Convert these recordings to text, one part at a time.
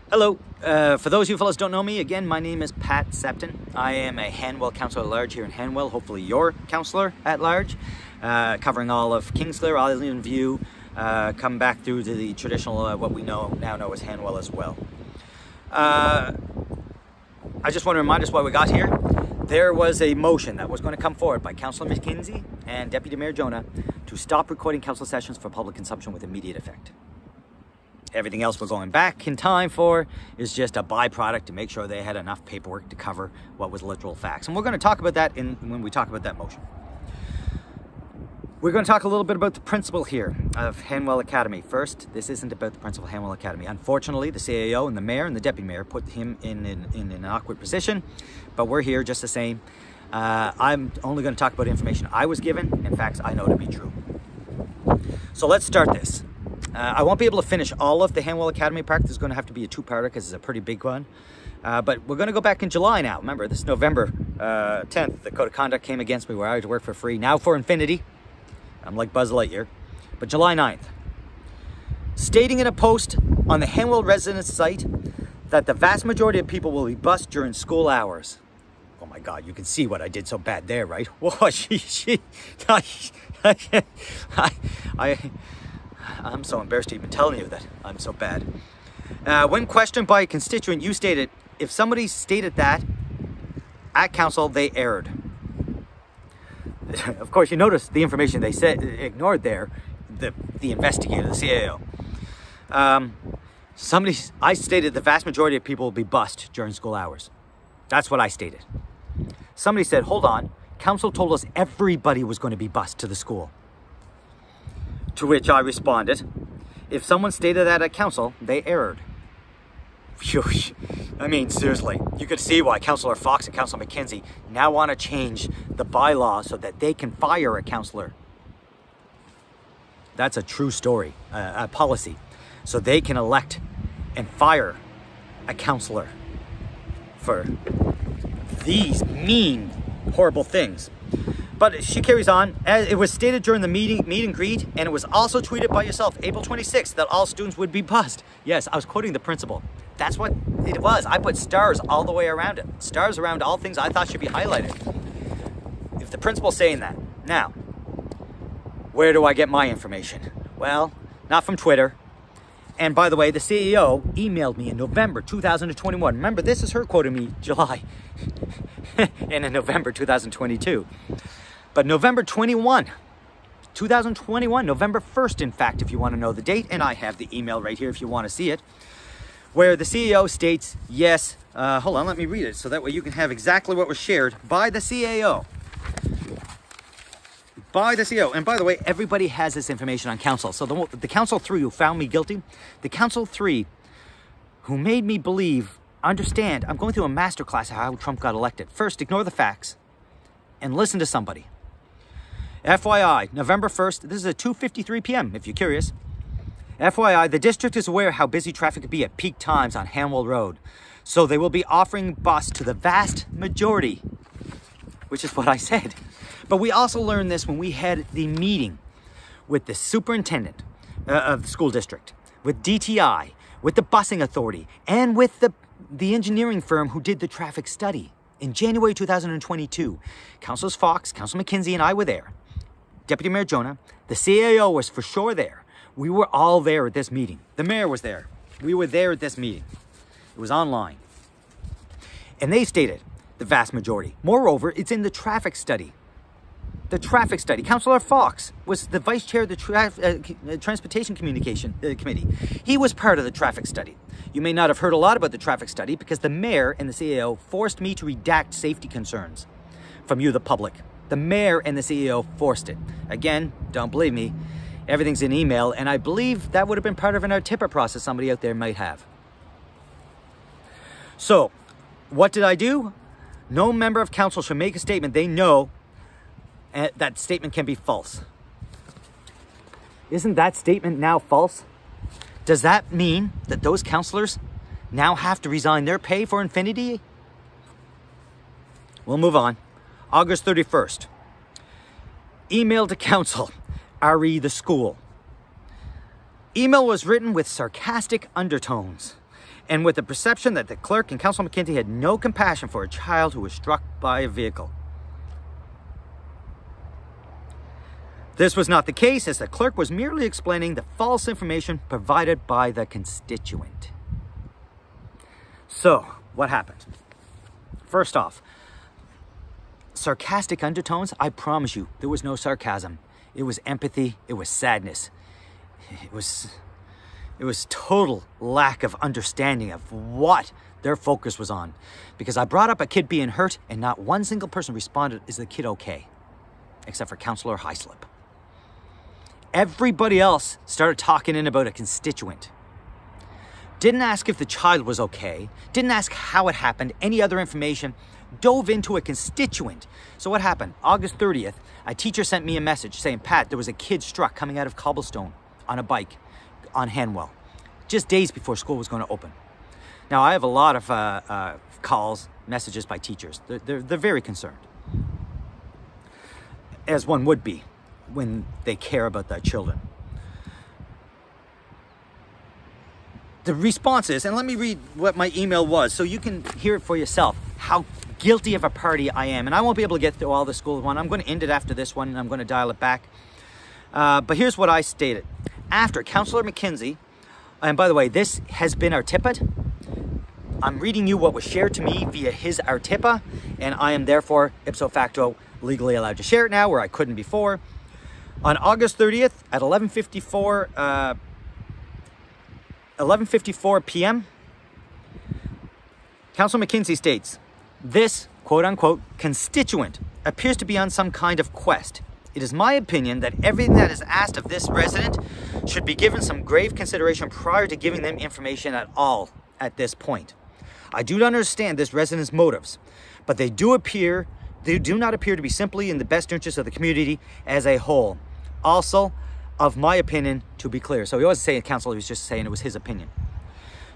Hello. For those of you fellows who don't know me, again, my name is Pat Septon. I am a Hanwell Councillor at Large here in Hanwell, hopefully your Councillor at Large, covering all of Kingsclear, Island View, come back through to the traditional, what we now know as Hanwell as well. I just want to remind us why we got here. There was a motion that was going to come forward by Councillor McKenzie and Deputy Mayor Jonah to stop recording council sessions for public consumption with immediate effect. Everything else we're going back in time for is just a byproduct to make sure they had enough paperwork to cover what was literal facts. And we're going to talk about that when we talk about that motion. We're going to talk a little bit about the principal here of Hanwell Academy. First, this isn't about the principal of Hanwell Academy. Unfortunately, the CAO and the mayor and the deputy mayor put him in an awkward position, but we're here just the same. I'm only going to talk about information I was given and facts I know to be true. So let's start this. I won't be able to finish all of the Hanwell Academy Park. This is going to have to be a two-parter because it's a pretty big one. But we're going to go back in July now. Remember, this is November 10th. The code of conduct came against me where I had to work for free. Now for infinity. I'm like Buzz Lightyear. But July 9th. Stating in a post on the Hanwell residence site that the vast majority of people will be bused during school hours. Oh my God, you can see what I did so bad there, right? Whoa, I'm so embarrassed to even tell you that I'm so bad. When questioned by a constituent, you stated, if somebody stated that at council, they erred. Of course, you notice the information they said ignored there, the investigator, the CAO. I stated the vast majority of people will be bused during school hours. That's what I stated. Somebody said, hold on, council told us everybody was going to be bused to the school. To which I responded, if someone stated that at council, they erred. Phew. I mean, seriously, you could see why Councillor Fox and Councillor McKenzie now want to change the bylaw so that they can fire a councillor. That's a true story, a policy. So they can elect and fire a councillor for these mean, horrible things. But she carries on. As it was stated during the meet and greet, and it was also tweeted by yourself, April 26th, that all students would be bused. Yes, I was quoting the principal. That's what it was. I put stars all the way around it. Stars around all things I thought should be highlighted. If the principal's saying that. Now, where do I get my information? Well, not from Twitter. And by the way, the CEO emailed me in November 2021. Remember, this is her quoting me July and in November 2022. But November 2021, November 1st, in fact, if you want to know the date, and I have the email right here if you want to see it, where the CEO states, yes, hold on, let me read it, so that way you can have exactly what was shared by the CAO. By the CEO. And by the way, everybody has this information on council. So the council 3 who found me guilty, the council 3 who made me believe, understand, I'm going through a masterclass of how Trump got elected. First, ignore the facts and listen to somebody. FYI, November 1st, this is at 2:53 p.m. if you're curious. FYI, the district is aware how busy traffic could be at peak times on Hanwell Road. So they will be offering bus to the vast majority, which is what I said. But we also learned this when we had the meeting with the superintendent of the school district, with DTI, with the busing authority, and with the engineering firm who did the traffic study in January 2022. Councillors Fox, Councillor McKenzie, and I were there. Deputy Mayor Jonah, the CAO was for sure there. We were all there at this meeting. The mayor was there. We were there at this meeting. It was online. And they stated the vast majority. Moreover, it's in the traffic study. The traffic study. Councillor Fox was the vice chair of the Transportation Communication Committee. He was part of the traffic study. You may not have heard a lot about the traffic study because the mayor and the CAO forced me to redact safety concerns from you, the public. The mayor and the CEO forced it. Again, don't believe me. Everything's in email, and I believe that would have been part of an RTIPA process somebody out there might have. So, what did I do? No member of council should make a statement they know that statement can be false. Isn't that statement now false? Does that mean that those councillors now have to resign their pay for infinity? We'll move on. August 31st. Email to council, RE the school. Email was written with sarcastic undertones and with the perception that the clerk and Councillor McKenzie had no compassion for a child who was struck by a vehicle. This was not the case, as the clerk was merely explaining the false information provided by the constituent. So, what happened? First off, sarcastic undertones, I promise you, there was no sarcasm. It was empathy, it was sadness. It was total lack of understanding of what their focus was on. Because I brought up a kid being hurt, and not one single person responded, is the kid okay? Except for Councillor Highslip. Everybody else started talking in about a constituent. Didn't ask if the child was okay. Didn't ask how it happened, any other information. Dove into a constituent. So what happened? August 30th, a teacher sent me a message saying, Pat, there was a kid struck coming out of Cobblestone on a bike on Hanwell, just days before school was going to open. Now, I have a lot of calls, messages by teachers. They're very concerned, as one would be when they care about their children. The response is, and let me read what my email was so you can hear it for yourself, how guilty of a party I am. And I won't be able to get through all the school one. I'm going to end it after this one, and I'm going to dial it back. But here's what I stated. After Councillor McKenzie, and by the way, this has been our tippet. I'm reading you what was shared to me via his Artipa, and I am therefore ipso facto legally allowed to share it now, where I couldn't before. On August 30th at 11:54 p.m., Councillor McKenzie states, this, quote-unquote, constituent appears to be on some kind of quest. It is my opinion that everything that is asked of this resident should be given some grave consideration prior to giving them information at all at this point. I do not understand this resident's motives, but they do not appear to be simply in the best interest of the community as a whole. Also, of my opinion, to be clear. So he wasn't saying council, he was just saying it was his opinion.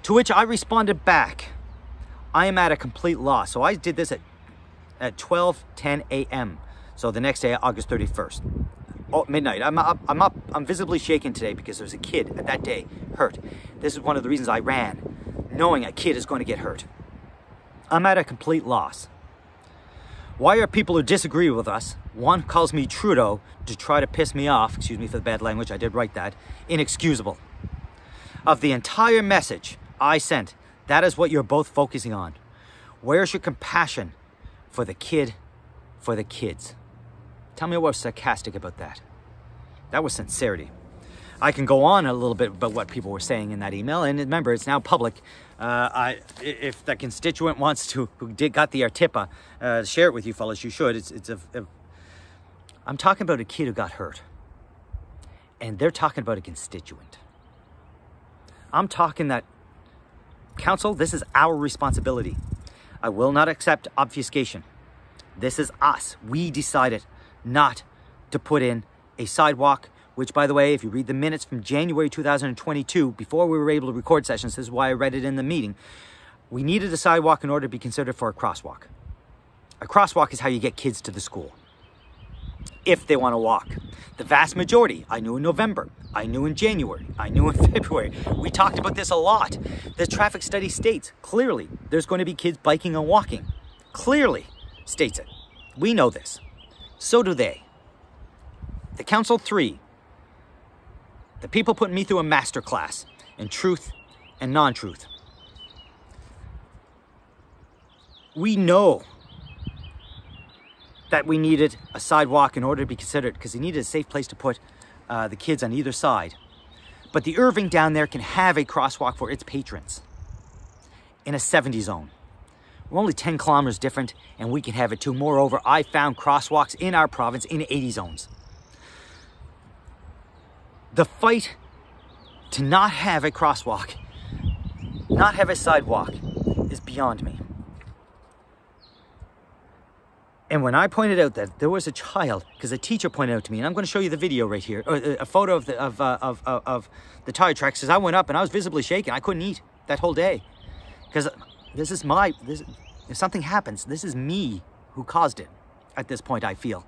To which I responded back, I am at a complete loss. So I did this at 12:10 a.m. So the next day, August 31st. Oh, midnight. I'm visibly shaken today because there's a kid at that day hurt. This is one of the reasons I ran, knowing a kid is going to get hurt. I'm at a complete loss. Why are people who disagree with us, one calls me Trudeau to try to piss me off, excuse me for the bad language, I did write that, inexcusable. Of the entire message I sent, that is what you're both focusing on. Where's your compassion for the kid, for the kids? Tell me what was sarcastic about that. That was sincerity. I can go on a little bit about what people were saying in that email, and remember, it's now public. If the constituent wants to, got the Artipa, share it with you fellas, you should. I'm talking about a kid who got hurt, and they're talking about a constituent. I'm talking that, council, this is our responsibility. I will not accept obfuscation. This is us. We decided not to put in a sidewalk, which, by the way, if you read the minutes from January 2022, before we were able to record sessions, this is why I read it in the meeting, we needed a sidewalk in order to be considered for a crosswalk. A crosswalk is how you get kids to the school, if they want to walk. The vast majority, I knew in November, I knew in January, I knew in February. We talked about this a lot. The traffic study states clearly there's going to be kids biking and walking. Clearly states it. We know this. So do they. The Council 3, the people putting me through a master class in truth and non-truth. We know that we needed a sidewalk in order to be considered, because they needed a safe place to put the kids on either side. But the Irving down there can have a crosswalk for its patrons in a 70 zone. We're only 10 kilometers different, and we can have it too. Moreover, I found crosswalks in our province in 80 zones. The fight to not have a crosswalk, not have a sidewalk, is beyond me. And when I pointed out that there was a child, because a teacher pointed out to me, and I'm going to show you the video right here, or a photo of the tire tracks, because I went up and I was visibly shaken. I couldn't eat that whole day, because if something happens, this is me who caused it. At this point, I feel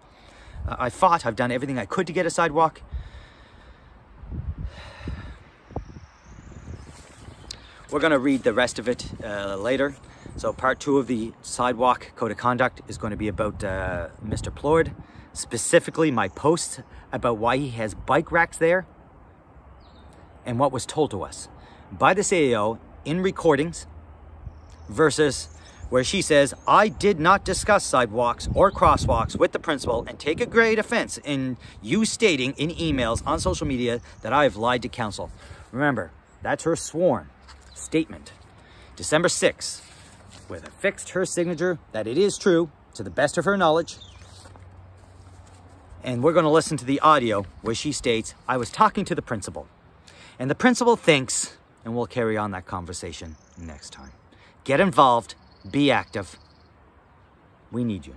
I fought. I've done everything I could to get a sidewalk. We're going to read the rest of it later. So part 2 of the sidewalk code of conduct is going to be about Mr. Plord, specifically my post about why he has bike racks there and what was told to us by the CAO in recordings versus where she says, I did not discuss sidewalks or crosswalks with the principal and take a great offense in you stating in emails on social media that I have lied to council. Remember, that's her sworn statement. December 6th, with affixed her signature that it is true to the best of her knowledge. And we're going to listen to the audio where she states, I was talking to the principal. And the principal thinks, and we'll carry on that conversation next time. Get involved. Be active. We need you.